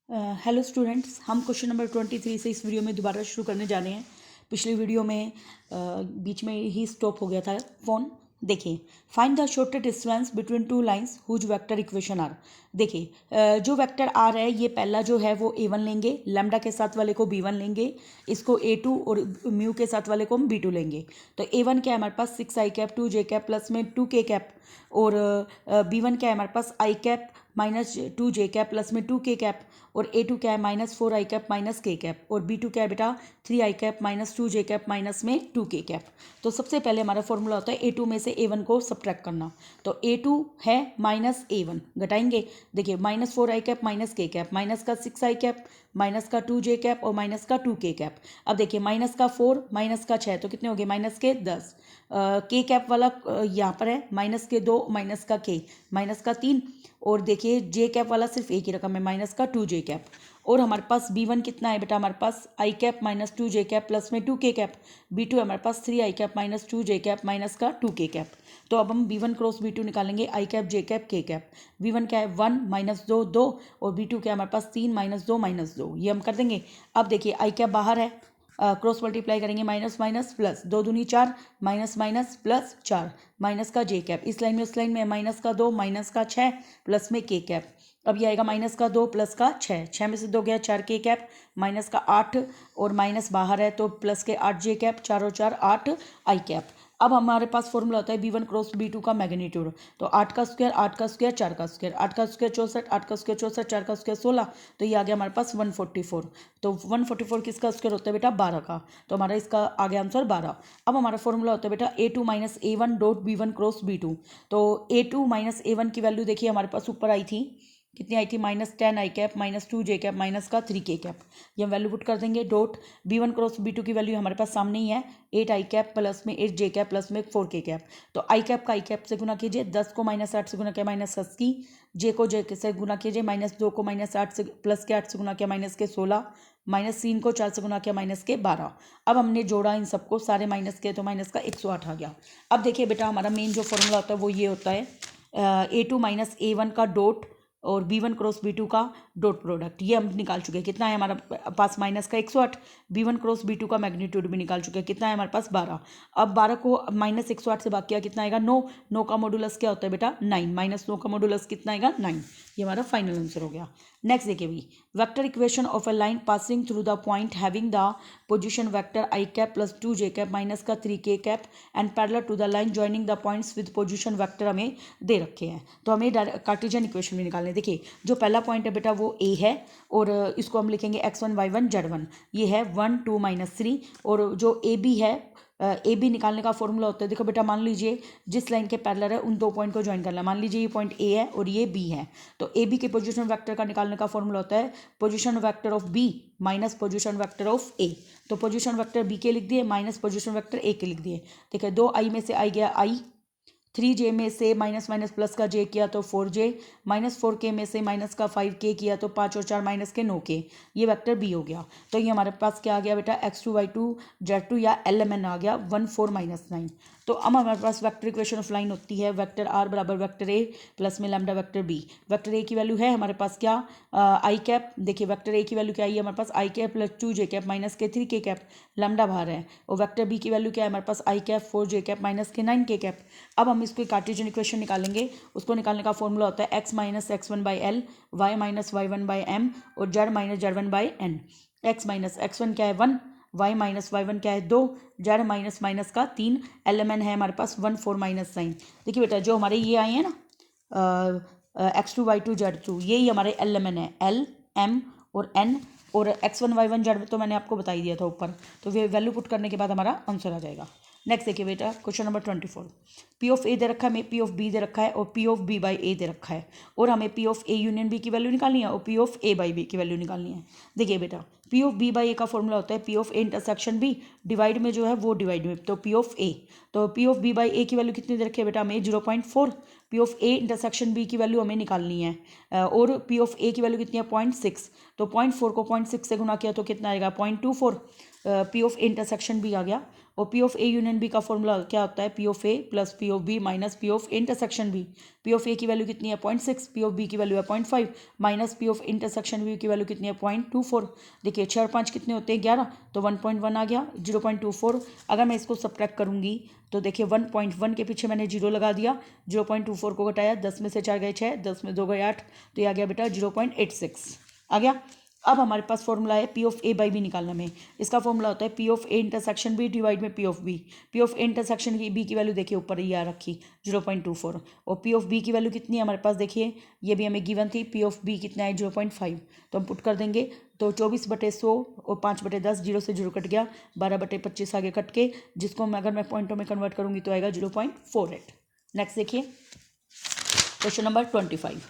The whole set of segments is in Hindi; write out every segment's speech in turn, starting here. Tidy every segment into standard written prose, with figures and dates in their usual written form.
हेलो स्टूडेंट्स, हम क्वेश्चन नंबर 23 से इस वीडियो में दोबारा शुरू करने जा रहे हैं। पिछली वीडियो में बीच में ही स्टॉप हो गया था फ़ोन। देखिए, find the shortest distance between two lines whose vector equation are. देखिए, जो वेक्टर आर है ये पहला जो है वो a1 लेंगे, लैम्डा के साथ वाले को b1 लेंगे, इसको a2 और म्यू के साथ वाले को हम b2 लेंगे। तो a1 क्या है हमारे पास 6 i cap 2 j cap plus में 2 k कैप, और b1 क्या है हमारे पास i cap minus 2 j cap plus में 2 k कैप, और a2 क्या है minus 4 i cap minus k cap, और b2 क्या है बेटा 3 i cap minus 2 j cap minus में 2 k कैप। तो सबसे पहले हमारा फॉर्मूला होता है a2 में से a1 को सब्ट्रैक्ट करना। तो a2 है माइनस a1, घटाएंगे। देखिए, minus 4 i cap minus k cap, minus का 6 i कैप, माइनस का 2 j कैप और माइनस का 2 k कैप। अब देखिए, माइनस का 4 माइनस का 6 तो कितने हो गए माइनस के 10। k कैप वाला यहाँ पर है माइनस के 2 माइनस का k माइनस का 3, और देखिए जे कैप वाला सिर्फ एक ही रकम है माइनस का 2 जे कैप। और हमारे पास b1 कितना है बेटा हमारे पास आई cap minus 2 j cap plus में 2 के कैप, b2 है हमारे पास 3 आई cap minus 2 j cap minus का 2 के कैप। तो अब हम b1 क्रॉस b2 निकालेंगे, आई कैप जे कैप के कैप। b1 क्या है 1 माइनस 2 2, और b2 क्या है हमारे पास 3 माइनस 2 माइनस 2, ये हम कर देंगे। अब देखिए आई कैप बाहर है, क्रॉस मल्टीप्लाई करेंगे, माइनस माइनस प्लस 2 दूनी 4 माइनस माइनस प्लस 4 माइनस का जे कैप, इस लाइन में उस लाइन में माइनस का 2 माइनस का 6 प्लस में के कैप। अब ये आएगा माइनस का 2 प्लस का 6, 6 में से 2 गया 4 के कैप माइनस का 8, और माइनस बाहर है तो प्लस के 8 जे कैप, 4 और 4 8 आई कैप। अब हमारे पास फॉर्मूला होता है b1 क्रॉस b2 का मैग्नीट्यूड। तो 8 का स्क्वायर 8 का स्क्वायर 4 का स्क्वायर, 8 का स्क्वायर 64, 8 का स्क्वायर 64, 4 का स्क्वायर 16, तो ये आ गया हमारे पास 144। तो 144 किसका स्क्वायर होता है बेटा 12 का, तो हमारा इसका आ गया आंसर 12। अब हमारा फॉर्मूला होता है बेटा a2 minus a1 dot b1 cross b2। तो a2 माइनस a1 की वैल्यू देखिए हमारे पास ऊपर आई थी, कितनी आई थी माइनस 10 आई cap minus 2 j cap minus का 3 के कैप। ये हम वैल्यू पुट कर देंगे। डॉट b1 क्रॉस b2 की वैल्यू हमारे पास सामने ही है, 8 आई कैप प्लस में 8 जे कैप प्लस में 4 के कैप। तो आई कैप का आई कैप से गुना कीजिए, 10 को माइनस 8 से गुना किया माइनस 80, जे को जे से गुना कीजिए, माइनस 2 को माइनस 8 से प्लस के 8 से गुना किया माइनस के 16, माइनस 3 को 4 से गुना किया माइनस के 12। अब हमने जोड़ा इन सबको, सारे माइनस के, तो माइनस का 108 आ गया। अब देखिए बेटा हमारा मेन जो फॉर्मूला होता है वो ये होता है a2 माइनस a1 का डॉट और b1 क्रॉस b2 का डॉट प्रोडक्ट, ये हम निकाल चुके हैं। कितना है हमारा पास माइनस का 108, b1 क्रॉस b2 का मैग्नीट्यूड भी निकाल चुके हैं। कितना है हमारे पास 12। अब 12 को माइनस 108 से भाग किया, कितना आएगा 9, 9 का मॉडुलस क्या होता है बेटा 9, माइनस 9 का मॉडुलस कितना आएगा 9। ये हमारा फाइनल आंसर हो गया। नेक्स्ट देखिए भी, vector equation of a line passing through the point having the position vector i cap plus 2 j cap minus का 3 k cap and parallel to the line joining the points with position vector हमें दे रखे हैं। तो हमें कार्टेशियन इक्वेशन भी निकालने। देखिए, जो पहला पॉइंट है बेटा वो ए है, और इसको हम लिखेंगे x1 y1 z1, ये है 1 2 -3। और जो ए बी है, ए बी निकालने का फॉर्मूला होता है, देखो बेटा मान लीजिए जिस लाइन के पैरेलल है उन दो पॉइंट को ज्वाइन करना। मान लीजिए ये पॉइंट ए है और ये बी है, तो ए बी के पोजीशन वेक्टर का निकालने का फॉर्मूला होता है position vector of B minus position vector of A. तो पोजीशन वेक्टर बी के लिख दिए माइनस पोजीशन वेक्टर ए के लिख दिए। देखिए 2 आई में से आई गया आई, 3j में से माइनस माइनस प्लस का j किया तो 4j, माइनस 4k में से माइनस का 5k किया तो 5 और 4 माइनस के 9k, ये वेक्टर b हो गया। तो ये हमारे पास क्या आ गया बेटा x2 y2 z2 या lmn आ गया 1 4 -9। तो अब हमारे पास वेक्टर इक्वेशन ऑफ लाइन होती है वेक्टर r बराबर वेक्टर a प्लस में lambda vector b। Vector a की वैल्यू है हमारे पास क्या आई कैप। देखिए वेक्टर a की वैल्यू क्या आई है हमारे पास आई cap plus 2 j cap minus के 3 के कैप, लैम्डा बाहर है। और वेक्टर b की वैल्यू क्या है हमारे पास आई कैप 4 जे कैप माइनस के 9 के कैप। अब हम इसको कार्टेशियन इक्वेशन निकालेंगे। उसको निकालने का फॉर्मूला होता है x minus x1 by l, y minus y1 by m, और z minus z1 by n. x minus x1 क्या है 1, y माइनस y1 क्या है 2, z माइनस माइनस का 3, lmn है हमारे पास 1 4 -9। देखिए बेटा जो हमारे ये आए हैं ना x2 y2 z2, यही हमारे lmn है, l m और n, और x1 y1 z तो मैंने आपको बता ही दिया था ऊपर। तो वे वैल्यू पुट करने के बाद हमारा आंसर आ जाएगा। नेक्स्ट देखिए बेटा क्वेश्चन नंबर 24, पी ऑफ ए दे रखा है, हमें पी ऑफ बी दे रखा है, और P of B by A दे रखा है, और हमें P of A union B की वैल्यू निकालनी है और P of A by B की वैल्यू निकालनी है। देखिए बेटा P of B by A का फॉर्मूला होता है P of A intersection B, divide में जो है वो डिवाइड में, तो पी ऑफ ए, तो P of B by A की वैल्यू कितनी दे रखी है बेटा हमें 0.4, P of A intersection B की वैल्यू हमें निकालनी है और पी ऑफ ए की वैल्यू कितनी है 0.6, तो 0.4 को 0.6 से गुना किया तो कितना आएगा 0.24, P of A intersection B आ गया। और P of A union B का फॉर्मूला क्या होता है P of A plus P of B minus P of intersection B, P of A की वैल्यू कितनी है 0.6, पी ऑफ बी की वैल्यू है 0.5 minus P of intersection B की वैल्यू कितनी है 0.24, देखिए 6 और 5 कितने होते हैं 11, तो 1.1 आ गया 0.24। अगर मैं इसको सब्ट्रैक्ट करूंगी तो देखिए 1.1 के पीछे मैंने 0 लगा दिया, 0.24 को घटाया, 10 में से 4 गए 6, 10 में 2 गए 8, तो ये आ गया बेटा 0.86 आ गया। अब हमारे पास फॉर्मूला है P of A by B निकालना में, इसका फॉर्मूला होता है P of A intersection B divide में P of B, P of A intersection की बी की वैल्यू देखिए ऊपर ही आ रखी 0.24, और पी ऑफ बी की वैल्यू कितनी है हमारे पास देखिए ये भी हमें गिवन थी, पी ऑफ बी कितना है 0.5, तो हम पुट कर देंगे, तो 24/100 और 5/10, 0 से 0 कट गया, 12/25 आगे कट के, जिसको अगर मैं पॉइंटों में कन्वर्ट करूँगी तो आएगा 0.48। नेक्स्ट देखिए क्वेश्चन नंबर 25,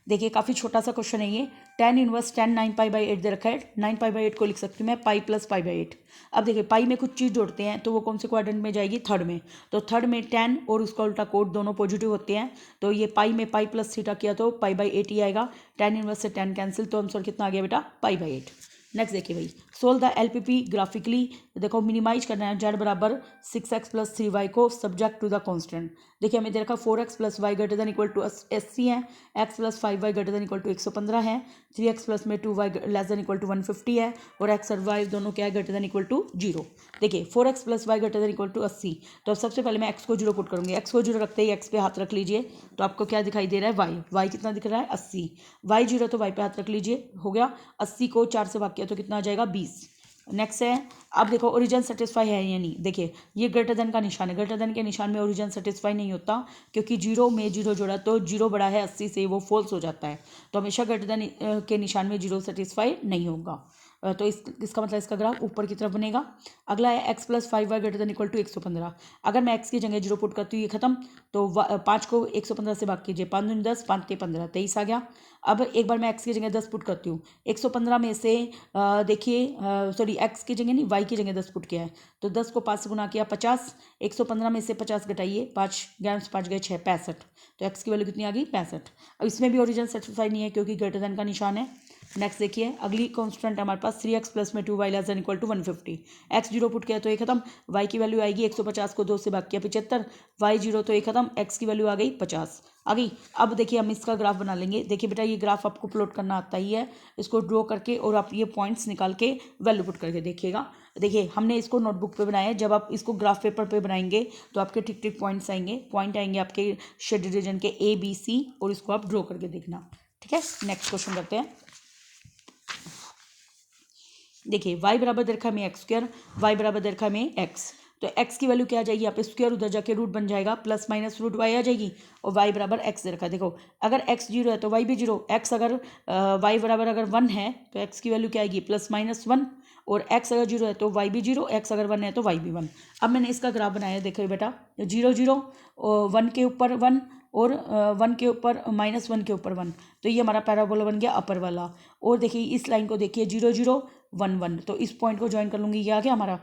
देखिए काफ़ी छोटा सा क्वेश्चन है ये, tan इनवर्स tan 9π/8 दे रखा है, 9π/8 को लिख सकती हूँ मैं पाई प्लस π/8। अब देखिए पाई में कुछ चीज़ जोड़ते हैं तो वो कौन से क्वाड्रेंट में जाएगी थर्ड में, तो थर्ड में tan और उसका उल्टा कोड दोनों पॉजिटिव होते हैं, तो ये पाई में पाई प्लस थीटा किया तो π/8 ही आएगा, tan इनवर्स से tan कैंसिल, तो आंसर कितना आ गया बेटा π/8। नेक्स्ट देखिए भाई, सोल्व द LPP ग्राफिकली, देखो मिनिमाइज करना है, z बराबर 6x प्लस 3y को सब्जेक्ट टू द कांस्टेंट, देखिए हमें दे रखा 4x plus y greater than equal to 80 है, x plus 5y greater than equal to 115 है, 3x प्लस में 2y less than equal to 150 है, और x और y दोनों क्या है ग्रेटर देन इक्वल टू 0। देखिए 4x plus y greater than equal to 80, तो अब सबसे पहले मैं x को 0 पुट करूँगी, x को 0 रखते ही x पे हाथ रख लीजिए, तो आपको क्या दिखाई दे रहा है y कितना दिख रहा है 80, y 0 तो y पे हाथ रख लीजिए, हो गया 80 को 4 से भाग किया तो कितना आ जाएगा 20। नेक्स्ट है, अब देखो ओरिजिन सेटिस्फाई है या नहीं, देखिए ये ग्रेटर देन का निशान है, ग्रेटर देन के निशान में ओरिजिन सेटिस्फाई नहीं होता, क्योंकि 0 में 0 जोड़ा तो 0 बड़ा है 80 से, वो फॉल्स हो जाता है, तो हमेशा ग्रेटर देन के निशान में 0 सेटिस्फाई नहीं होगा, तो इसका मतलब इसका ग्राफ ऊपर की तरफ बनेगा। अगला है x plus 5y greater than equal to 115, अगर मैं x की जगह 0 पुट करती हूँ ये खत्म, तो 5 को 115 से भाग कीजिए, 5 दूनी 10, 5 15, 23 आ गया। अब एक बार मैं x की जगह 10 पुट करती हूँ, 115 में से देखिए सॉरी x की जगह नहीं y की जगह 10 पुट किया है, तो 10 को 5 से गुना किया 50, 115 में से 50 घटाइए, 5 11 से 5 गए 6, 65, तो x की वैल्यू कितनी आ गई 65। अब इसमें भी ओरिजिन सेटिस्फाई नहीं है क्योंकि ग्रेटर देन का निशान है। नेक्स्ट देखिए अगली कांस्टेंट हमारे पास 3x प्लस में 2y less than equal to 150, x 0 put किया तो ये खत्म, y की वैल्यू आएगी 150 को 2 से भाग किया 75, y 0 तो ये खत्म, x की वैल्यू आ गई 50 आ गई। अब देखिए हम इसका ग्राफ बना लेंगे, देखिए बेटा ये ग्राफ आपको प्लॉट करना आता ही है, इसको ड्रॉ करके और आप ये पॉइंट्स निकाल के वैल्यू पुट करके देखिएगा। देखिए हमने इसको नोटबुक पे बनाया है, जब आप इसको ग्राफ पेपर पे बनाएंगे तो आपके ठीक ठीक पॉइंट्स आएंगे, पॉइंट आएंगे आपके शेडेड रीजन के A B C, और इसको आप ड्रॉ करके देखना, ठीक है। नेक्स्ट क्वेश्चन करते हैं, देखिए y बराबर दे रखा है हमें x स्क्वायर, y बराबर दे रखा है हमें x, तो x की वैल्यू क्या आ जाएगी यहाँ पे स्क्वायर, उधर जाके रूट बन जाएगा, प्लस माइनस रूट y आ जाएगी, और y बराबर x दे रखा है। देखो अगर x 0 है तो y भी 0, x अगर y बराबर अगर 1 है तो x की वैल्यू क्या आएगी प्लस माइनस 1, और x अगर 0 है तो y भी 0, x अगर 1 है तो y भी 1। अब मैंने इसका ग्राफ बनाया, देखो बेटा 0 0 1 के ऊपर 1 और 1 के ऊपर माइनस 1 के ऊपर 1, तो ये हमारा पैराबोला बन गया अपर वाला। और देखिए इस लाइन को देखिए 0 0 1 1, तो इस पॉइंट को ज्वाइन कर लूँगी, ये आ गया हमारा,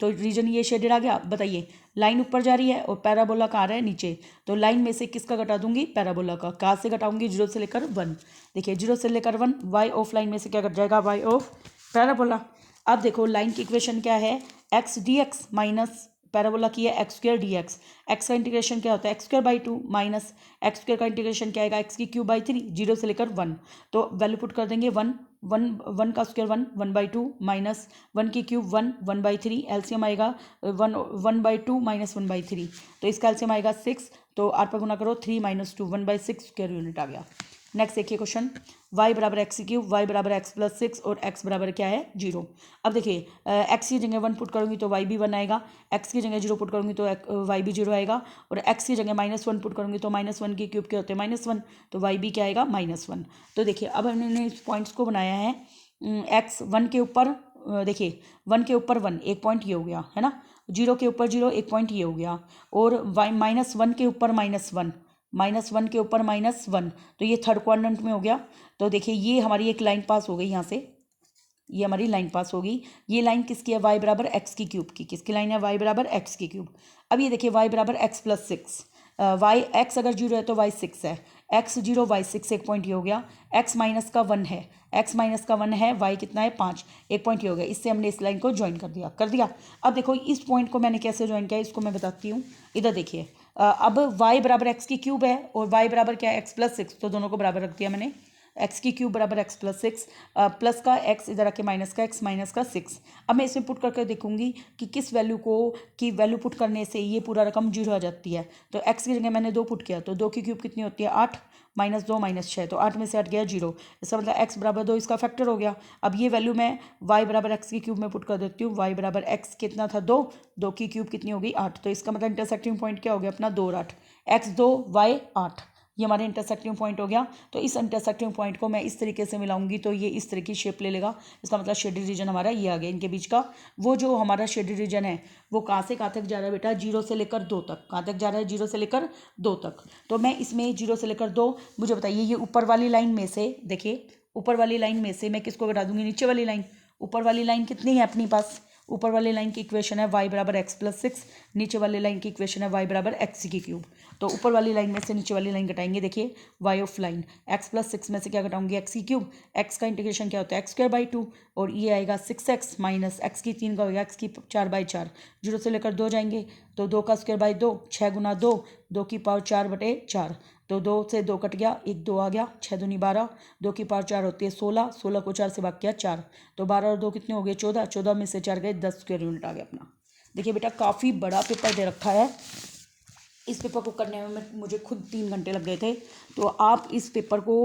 तो रीजन ये शेडेड आ गया। बताइए लाइन ऊपर जा रही है और पैराबोला कहाँ रहा है नीचे, तो लाइन में से किसका घटा दूंगी पैराबोला का, कहाँ से घटाऊंगी 0 से लेकर 1, देखिए 0 से लेकर 1, y ऑफ लाइन में से क्या घट जाएगा y ऑफ पैराबोला। अब देखो लाइन की इक्वेशन क्या है, x dx माइनस पैराबोला की है x square D x, x का इंटीग्रेशन क्या होता है x square by 2 minus x square का इंटीग्रेशन क्या आएगा x की क्यूब बाई 3, 0 से लेकर 1, तो वैल्यू पुट कर देंगे 1 1 का स्क्वायर 1 1 बाई 2 माइनस 1 की क्यूब 1 1 बाई 3, एलसीएम आएगा 1 बाई 2 माइनस 1 बाई 3, तो इसका एलसीएम आएगा 6, तो आर पर गुना करो 3 माइनस 2 1 बाई 6 स्क्वायर यूनिट आ गया। नेक्स्ट देखिए क्वेश्चन, y बराबर एक्स की क्यूब, y बराबर x प्लस 6 और x बराबर क्या है 0। अब देखिए x की जगह 1 पुट करूँगी तो y भी 1 आएगा, x की जगह 0 पुट करूँगी तो y भी 0 आएगा, और x की जगह -1 पुट करूँगी तो -1 की क्यूब क्या होते हैं -1, तो y भी क्या आएगा -1। तो देखिए अब हमने इस पॉइंट्स को बनाया है, x 1 के ऊपर देखिए 1 के ऊपर 1 एक पॉइंट ये हो गया है ना, 0 के ऊपर 0 एक पॉइंट ये हो गया, और -1 के ऊपर -1 -1 के ऊपर -1, तो ये थर्ड क्वाड्रेंट में हो गया। तो देखिए ये हमारी एक लाइन पास हो गई यहाँ से, ये हमारी लाइन पास होगी। ये लाइन किसकी है? y बराबर एक्स की क्यूब की। किसकी लाइन है? y बराबर एक्स की क्यूब। अब ये देखिए y बराबर x plus six, y x अगर जीरो है तो y सिक्स है, एक्स जीरो y सिक्स, एक पॉइंट ये हो गया। x माइनस का वन है, x माइनस का वन है, y कितना है? 5, एक पॉइंट ये हो गया। इससे हमने इस लाइन को ज्वाइन कर दिया। अब देखो इस पॉइंट को मैंने कैसे ज्वाइन किया इसको मैं बताती हूँ। इधर देखिए, अब y बराबर एक्स की क्यूब है और y बराबर क्या है? एक्स प्लस सिक्स, तो दोनों को बराबर रख दिया मैंने। एक्स की क्यूब बराबर एक्स प्लस सिक्स, प्लस का एक्स इधर आके माइनस का एक्स माइनस का सिक्स। अब मैं इसमें पुट करके देखूंगी कि किस वैल्यू की वैल्यू पुट करने से ये पूरा रकम जीरो आ जाती है। तो एक्स की जगह मैंने 2 पुट किया, तो 2 की क्यूब कितनी होती है? 8, माइनस 2 माइनस 6, तो 8 में से 8 गया 0। इसका मतलब एक्स बराबर 2 इसका फैक्टर हो गया। अब ये वैल्यू मैं वाई बराबर एक्स की क्यूब में पुट कर देती हूँ। वाई बराबर एक्स कितना था? 2, 2 की क्यूब कितनी होगी? 8। तो इसका मतलब इंटरसेक्टिंग पॉइंट क्या हो गया अपना? 2 और 8, एक्स 2 वाई 8, ये हमारे इंटरसेक्टिंग पॉइंट हो गया। तो इस इंटरसेक्टिंग पॉइंट को मैं इस तरीके से मिलाऊंगी तो ये इस तरह की शेप ले लेगा। इसका मतलब शेडेड रीजन हमारा ये आ गया। इनके बीच का वो जो हमारा शेडेड रीजन है वो कहाँ से कहाँ तक जा रहा है बेटा? 0 से लेकर 2 तक। कहाँ तक जा रहा है? 0 से लेकर 2 तक। तो मैं इसमें 0 से लेकर 2, मुझे बताइए ये ऊपर वाली लाइन में से, देखिए ऊपर वाली लाइन में से मैं किसको घटा दूंगी? नीचे वाली लाइन। ऊपर वाली लाइन कितनी है अपनी पास? ऊपर वाली लाइन की इक्वेशन है y बराबर एक्स प्लस सिक्स, नीचे वाली लाइन की इक्वेशन है y बराबर एक्स की क्यूब। तो ऊपर वाली लाइन में से नीचे वाली लाइन घटाएंगे। देखिए y of line x plus six में से क्या घटाऊंगी? एक्स की क्यूब। एक्स का इंटीग्रेशन क्या होता है? एक्स स्क्वायर बाई 2, और ये आएगा 6x माइनस एक्स की 3 का होगा एक्स की 4 बाई 4। 0 से लेकर 2 जाएंगे तो 2 का स्क्वायर बाई 2, 6 गुना 2, 2 की पावर 4 बटे 4। तो 2 से 2 कट गया, 1 2 आ गया, 6 दूनी 12, 2 की पावर 4 होती है 16, 16 को 4 से भाग किया 4, तो 12 और 2 कितने हो गए? 14, 14 में से 4 गए 10 स्क्वायर यूनिट आ गया अपना। देखिए बेटा काफ़ी बड़ा पेपर दे रखा है। इस पेपर को करने में मुझे खुद 3 घंटे लग गए थे। तो आप इस पेपर को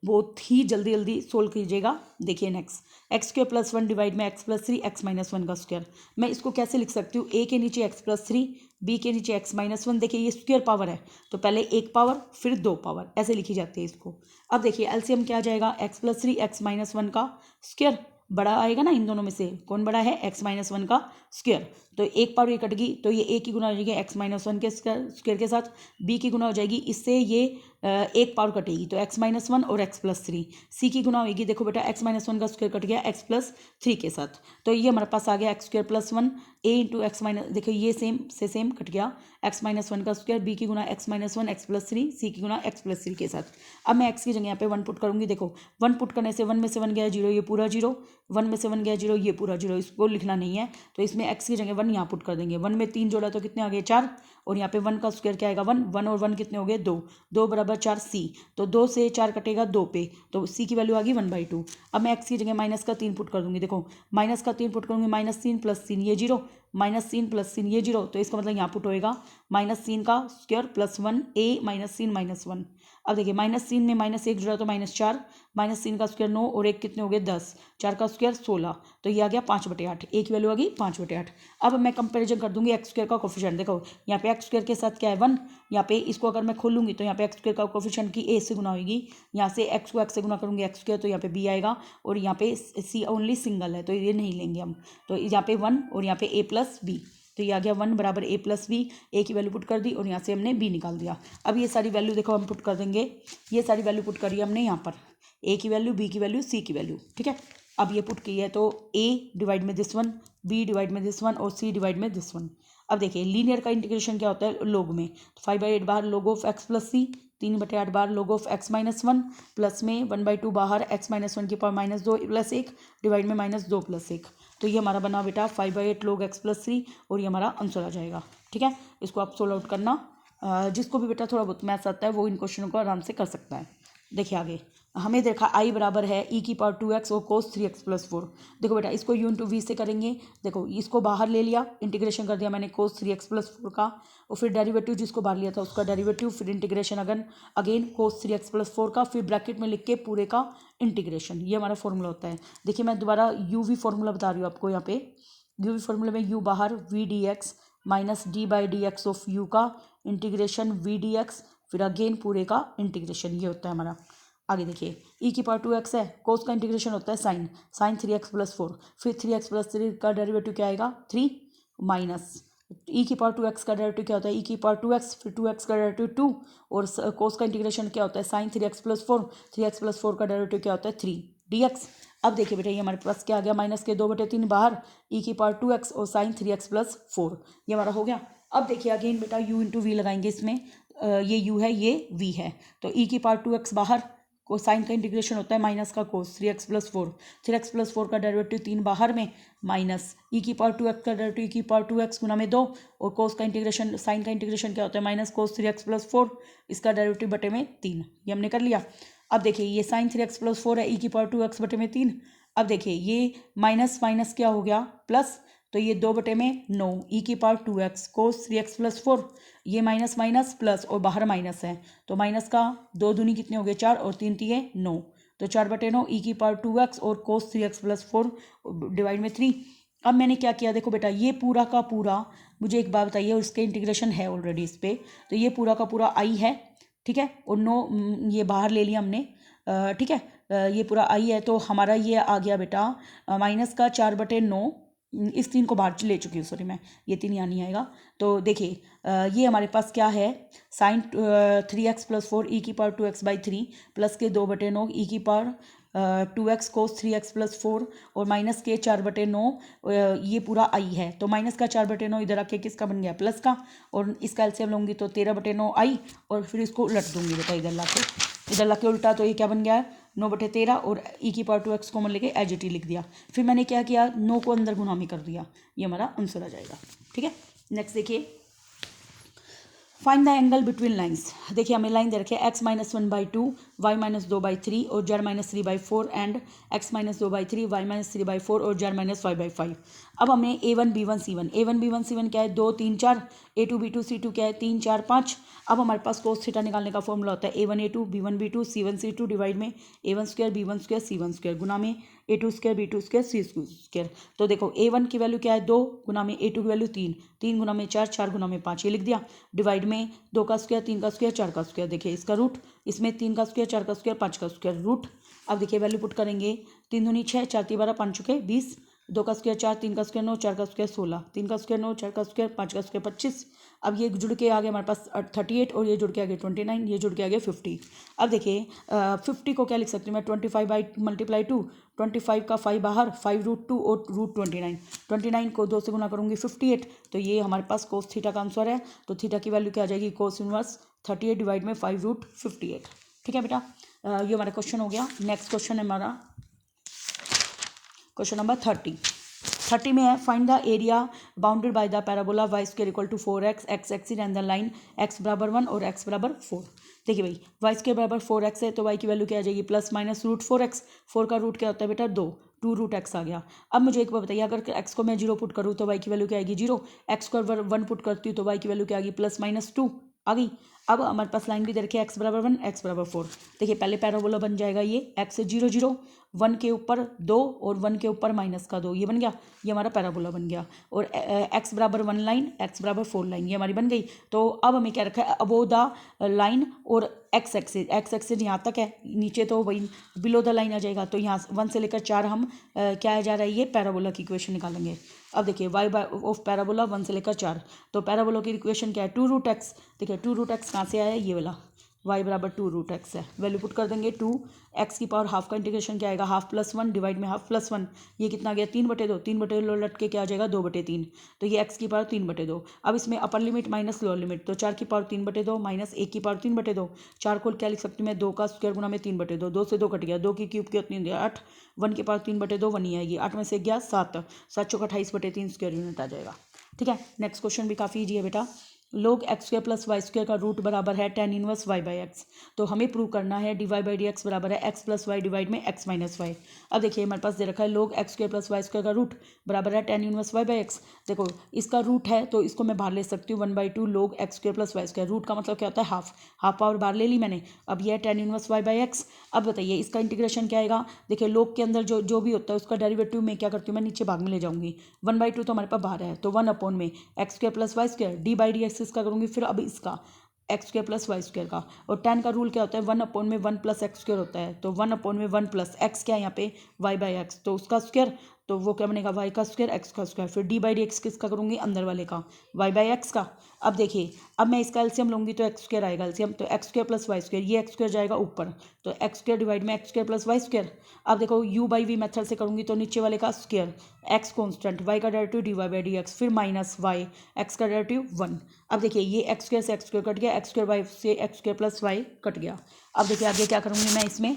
बहुत ही जल्दी जल्दी सोल्व कीजिएगा। देखिए next, x square plus 1 divide में एक्स प्लस 3 एक्स माइनस 1 का स्क्वायर। मैं इसको कैसे लिख सकती हूँ? ए के नीचे एक्स प्लस 3, बी के नीचे एक्स माइनस 1। देखिए ये स्क्वायर पावर है तो पहले 1 पावर फिर 2 पावर, ऐसे लिखी जाती है इसको। अब देखिए एलसीएम क्या आ जाएगा? एक्स प्लस 3 एक्स माइनस 1 का स्क्वायर बड़ा आएगा ना। इन दोनों में से कौन बड़ा है? एक्स माइनस 1 का स्क्वायर। तो 1 पावर ये कट गई तो ये ए की गुना हो जाएगी एक्स माइनस 1 के स्क्वायर के साथ, बी की गुना हो जाएगी इससे ये 1 पावर कटेगी तो एक्स माइनस 1 और एक्स प्लस 3। सी की गुना होगी, देखो बेटा एक्स माइनस 1 का स्क्वायर कट गया एक्स प्लस 3 के साथ, तो ये हमारे पास आ गया एक्स स्क्वायर प्लस 1 ए इंटू एक्स माइनस, देखो ये सेम से सेम कट गया एक्स माइनस 1 का स्क्वायर, बी की गुना एक्स माइनस 1 एक्स प्लस 3, सी की गुना एक्स प्लस 3 के साथ। अब मैं एक्स की जगह यहाँ पे 1 पुट करूंगी। देखो 1 पुट करने से 1 में से 1 गया 0, ये पूरा 0, 1 में से 1 गया 0, ये पूरा 0, इसको लिखना नहीं है। तो इसमें एक्स की जगह 1 यहाँ पुट कर देंगे। 1 में 3 जोड़ा तो कितने आ गए? 4, और यहाँ पे 1 का स्क्वायर क्या आएगा? 1, 1 और 1 कितने हो गए? 2, 2 बराबर 4 सी, तो 2 से 4 कटेगा 2 पे, तो सी की वैल्यू आ गई 1/2। अब मैं एक्स की जगह माइनस का 3 पुट कर दूंगी। देखो माइनस का 3 पुट करूंगी, -3 + 3 ये 0, -3 + 3 ये 0, तो इसका मतलब यहाँ पुट होएगा -3 का स्क्वायर प्लस 1 ए -3 -1। अब देखिए -3 में -1 जुड़ा तो -4, -3 का स्क्वायर 9 और 1 कितने हो गए? 10, 4 का स्क्वायर 16, तो ये आ गया 5/8, ए की वैल्यू आ गई 5/8। अब मैं कंपैरिजन कर दूंगी एक्स स्क्वायर का कोफिशिएंट। देखो यहाँ पे एक्स स्क्वायर के साथ क्या है? 1, यहाँ पे इसको अगर मैं खोलूंगी तो यहाँ पे एक्स स्क्वायर का कोफिशिएंट की ए से गुना होगी, यहाँ से एक्स को एक्स से गुना करूंगी एक्स स्क्वायर, तो यहाँ पे बी आएगा, और यहाँ पे सी ओनली सिंगल है तो ये नहीं लेंगे हम, तो यहाँ पे 1 और यहाँ पे ए प्लस बी, तो ये आ गया 1 बराबर ए प्लस बी। ए की वैल्यू पुट कर दी और यहाँ से हमने बी निकाल दिया। अब ये सारी वैल्यू देखो हम पुट कर देंगे, ये सारी वैल्यू पुट करी हमने यहाँ पर, ए की वैल्यू, बी की वैल्यू, सी की वैल्यू, ठीक है। अब ये पुट की है तो ए डिवाइड में दिस वन, बी डिवाइड में दिस वन और सी डिवाइड में दिस वन। अब देखिए लीनियर का इंटीग्रेशन क्या होता है? लोग में, 5/8 बाहर लोग ऑफ एक्स प्लस सी, 3/8 बार लोग ऑफ एक्स माइनस 1, प्लस में 1/2 बाहर एक्स माइनस 1 की पावर -2 + 1 डिवाइड में -2 + 1। तो ये हमारा बना बेटा 5/8 लोग एक्स प्लस 3, और ये हमारा आंसर आ जाएगा, ठीक है। इसको आप सोल्व आउट करना। जिसको भी बेटा थोड़ा बहुत मैथ्स आता है वो इन क्वेश्चनों को आराम से कर सकता है। देखिए आगे हमें देखा i बराबर है e की पावर 2x और cos 3x + 4। देखो बेटा इसको u × v से करेंगे। देखो इसको बाहर ले लिया, इंटीग्रेशन कर दिया मैंने cos 3x + 4 का, और फिर डेरिवेटिव जिसको बाहर लिया था उसका डेरिवेटिव, फिर इंटीग्रेशन अगेन cos 3x + 4 का, फिर ब्रैकेट में लिख के पूरे का इंटीग्रेशन। ये हमारा फॉर्मूला होता है। देखिए मैं दोबारा u v फॉर्मूला बता रही हूँ आपको। यहाँ पे u v फॉर्मूले में u बाहर v dx minus d/dx of u का इंटीग्रेशन v dx, फिर अगेन पूरे का इंटीग्रेशन, ये होता है हमारा। आगे देखिए e की पावर 2x है, कोस का इंटीग्रेशन होता है साइन 3x + 4, फिर 3x + 3 का डेरिवेटिव क्या आएगा? 3 माइनस e की पावर 2x का डेरिवेटिव क्या होता है? e की पावर 2x, फिर 2x का डेरिवेटिव 2, और कोस का इंटीग्रेशन क्या होता है? साइन 3x + 4, 3x + 4 का डेरिवेटिव क्या होता है? 3 dx। अब देखिए बेटा, ये हमारे पास क्या आ गया, माइनस के 2/3 बाहर, ई की पावर 2x और साइन 3x प्लस 4, ये हमारा हो गया। अब देखिए अगेन बेटा u इंटू वी लगाएंगे इसमें, ये u है ये v है, तो ई की पावर 2x बाहर, को साइन का इंटीग्रेशन होता है माइनस का कोस 3x प्लस 4, 3x प्लस 4 का डेरिवेटिव 3 बाहर में, माइनस ई की पावर 2x का डेरिवेटिव ई की पावर 2x गुना में 2, और कोस का इंटीग्रेशन, साइन का इंटीग्रेशन क्या होता है, माइनस कोस 3x प्लस 4, इसका डेरिवेटिव बटे में 3, ये हमने कर लिया। अब देखिए ये साइन 3x प्लस 4 है, ई की पावर 2x बटे में 3। अब देखिए ये माइनस माइनस क्या हो गया, प्लस, तो ये 2/9 ई की पावर 2x कोस 3x प्लस 4, ये माइनस माइनस प्लस और बाहर माइनस है, तो माइनस का 2 दूनी कितने हो गए 4 और 3 तिये 9, तो 4/9 ई की पावर 2x और कोस 3x प्लस 4 डिवाइड में 3। अब मैंने क्या किया, देखो बेटा ये पूरा का पूरा, मुझे एक बात बताइए, और इसके इंटीग्रेशन है ऑलरेडी इस पर, तो ये पूरा का पूरा आई है, ठीक है, और 9 ये बाहर ले लिया हमने, ठीक है, ये पूरा आई है, तो हमारा ये आ गया बेटा माइनस का 4/9, इस 3 को बाहर ले चुकी हूँ, सॉरी मैं, ये 3 यहाँ नहीं आएगा। तो देखिए ये हमारे पास क्या है, साइन 3x प्लस 4 ई की पावर 2x/3 प्लस के 2/9 ई की पावर 2x कोस 3x प्लस 4 और माइनस के 4/9, ये पूरा आई है, तो माइनस का 4/9 इधर आके किसका बन गया, प्लस का, और इसका एलसीएम लूँगी तो 13/9 आई, और फिर इसको उलट दूंगी बेटा इधर लाके उल्टा, तो ये क्या बन गया 9/13, और ई की पावर 2x कॉमन लेके एज इट लिख दिया। फिर मैंने क्या किया, 9 को अंदर गुना में कर दिया, ये हमारा आंसर आ जाएगा, ठीक है। नेक्स्ट देखिए, find the angle between lines. देखिए हमें लाइन दे रखी है x-1/2, y-2/3 और z-3/4 एंड x-2/3, y-3/4 और z-5/5। अब हमें a1 b1 c1 क्या है 2 3 4, a2 b2 c2 क्या है 3 4 5। अब हमारे पास कोस थीटा निकालने का फॉर्मूला होता है a1 a2 b1 b2 c1 c2 divide में a1² b1² c1² गुना में a2² b2² c2²। तो देखो a1 की वैल्यू क्या है 2 गुना में a2 की वैल्यू 3, 3 गुना में 4, 4 गुना में 5, ये लिख दिया, डिवाइड में 2 का स्क्वायर 3 का स्क्वायर 4 का स्क्वायर, देखिए इसका रूट, इसमें 3 का स्क्वायर 4 का स्क्वायर 5 का स्क्वायर रूट। अब देखिए वैल्यू पुट करेंगे, 3 दूनी 6, 4 × 12 5 × 20, 2 का स्क्वायर 4, 3 का स्क्वायर 9, 4 का स्क्वायर 16, 3 का स्क्वायर 9, 4 का स्क्वायर 5 का स्क्वायर 25। अब ये जुड़ के आ गया हमारे पास 38, और ये जुड़ के आ गया 29, ये जुड़ के आ गया 50। अब देखिए 50 को क्या लिख सकती हूँ मैं, 25/2, 25 का 5 बाहर, 5√2 और √29, 29 को 2 से गुना करूँगी 58, तो ये हमारे पास कोस थीटा का आंसर है। तो थीटा की वैल्यू क्या आ जाएगी, कोस इनवर्स 38 डिवाइड में 5√58, ठीक है बेटा। ये हमारा क्वेश्चन हो गया। नेक्स्ट क्वेश्चन है हमारा क्वेश्चन नंबर 30 में है, find the area bounded by the parabola y² = 4x, x axis and the line x = 1 और x = 4। देखिए भाई y² = 4x है, तो y की वैल्यू क्या आ जाएगी, प्लस माइनस √4x, 4 का रूट क्या होता है बेटा 2√x आ गया। अब मुझे एक बार बताइए, अगर x को मैं 0 पुट करूँ तो y की वैल्यू क्या आएगी 0, x को 1 पुट करती हूँ तो y की वैल्यू क्या आएगी, प्लस माइनस 2 आ गई। अब हमारे पास लाइन भी दे रखी है x = 1, x = 4। देखिए पहले पैराबोला बन जाएगा ये x से 0 0, 1 के ऊपर 2 और 1 के ऊपर माइनस का 2, ये बन गया, ये हमारा पैराबोला बन गया। और x = 1 लाइन, x = 4 लाइन, ये हमारी बन गई। तो अब हमें क्या रखा है, अबोव द लाइन और x एक्सिस यहाँ तक है, नीचे तो वही बिलो द लाइन आ जाएगा। तो यहाँ 1 से लेकर 4 हम क्या आ जा रहा है, ये पैराबोला की इक्वेशन निकालेंगे। अब देखिए y ऑफ पैराबोला 1 से लेकर 4, तो पैराबोला की इक्वेशन क्या है 2√x। देखिए 2√x कहाँ से आया है, ये वाला y = 2√x है, वैल्यू पुट कर देंगे 2, x की पावर हाफ का इंटीग्रेशन क्या आएगा, हाफ प्लस 1 डिवाइड में हाफ प्लस 1, ये कितना गया 3/2, 3/2 लट के क्या आ जाएगा 2/3, तो ये x की पावर 3/2। अब इसमें upper limit minus lower limit, तो 4 की पावर 3/2 माइनस 1 की पावर 3/2, 4 को क्या लिख सकती हूँ मैं, 2 का स्क्वायर गुना में 3/2, 2 से 2 कट गया, 2 की क्यूब कितनी होती है 8, 1 की पावर 3/2 1 ही आएगी, 8 में से गया 7, 7 × 28/3 स्क्वायर यूनिट आ जाएगा, ठीक है। नेक्स्ट क्वेश्चन भी काफ़ी ईजी है बेटा, log x² + y² का रूट बराबर है tan इनवर्स y/x। तो हमें प्रूव करना है dy/dx बराबर है x + y डिवाइड में x - y। अब देखिए हमारे पास दे रखा है log x² + y² का रूट बराबर है tan इनवर्स y/x। देखो इसका रूट है तो इसको मैं बाहर ले सकती हूँ 1/2 log x² + y²। रूट का मतलब क्या होता है हाफ पावर बाहर ले ली मैंने। अब यह tan इनवर्स y/x। अब बताइए इसका इंटीग्रेशन क्या आएगा। देखिए log के अंदर जो भी होता है उसका डेरिवेटिव मैं क्या करती हूँ, मैं नीचे भाग में ले जाऊँगी। 1/2 तो हमारे पास बाहर है, तो 1/में x² + y², dy/dx इसका करूँगी, फिर अब इसका x² + y² का। और tan का रूल क्या होता है 1/में 1 + x² होता है, तो 1/में 1 + x क्या है यहाँ पे y/x, तो उसका स्क्वायर, तो वो क्या बनेगा वाई का स्क्वायर एक्स का स्क्वायर। फिर डी बाई डी एक्स किसका करूँगी अंदर वाले का वाई बाई एक्स का। अब देखिए अब मैं इसका एलसीएम लूँगी तो एक्स स्क्वायर आएगा एलसीएम, तो x square plus y square, ये एक्स स्क्वायर जाएगा ऊपर तो एक्स स्क्वायर डिवाइड में x square plus y square. अब देखो यू बाई वी मेथड से करूँगी तो नीचे वाले का स्क्वायर, एक्स कॉन्स्टेंट, वाई का derivative d y by d x, फिर माइनस वाई, एक्स का डेरिवेटिव 1। अब देखिए ये एक्स स्क्वायर से एक्स स्क्वायर कट गया, एक्स स्क्वायर वाई से x square plus y cut गया। अब देखिए आगे क्या करूँगी मैं इसमें,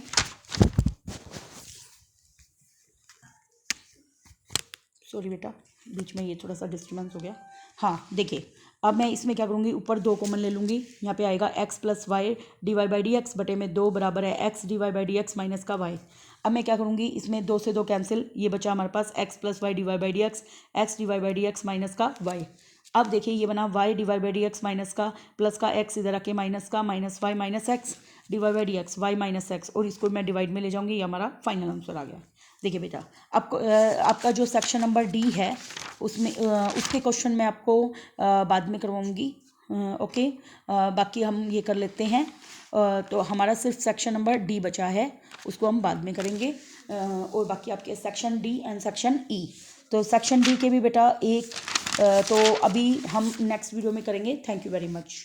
सॉरी बेटा बीच में ये थोड़ा सा डिस्टर्बेंस हो गया। हाँ देखिए अब मैं इसमें क्या करूँगी, ऊपर 2 कॉमन ले लूँगी, यहाँ पे आएगा x plus y d y by d x बटे में 2 बराबर है x d y by d x minus का y। अब मैं क्या करूँगी, इसमें 2 से 2 कैंसिल, ये बचा हमारे पास x plus y d y by d x d y by d x minus का y। अब देखिए ये बना y d y by d x minus का प्लस का x इधर आके माइनस का minus y minus x d y by d x y minus x, और इसको मैं डिवाइड में ले जाऊँगी, ये हमारा फाइनल आंसर आ गया। देखिए बेटा आपको आपका जो सेक्शन नंबर डी है उसमें उसके क्वेश्चन मैं आपको बाद में करवाऊँगी। ओके बाकी हम ये कर लेते हैं, तो हमारा सिर्फ सेक्शन नंबर डी बचा है, उसको हम बाद में करेंगे। और बाकी आपके section D and section E, तो सेक्शन डी के भी बेटा एक तो अभी हम नेक्स्ट वीडियो में करेंगे। Thank you very much.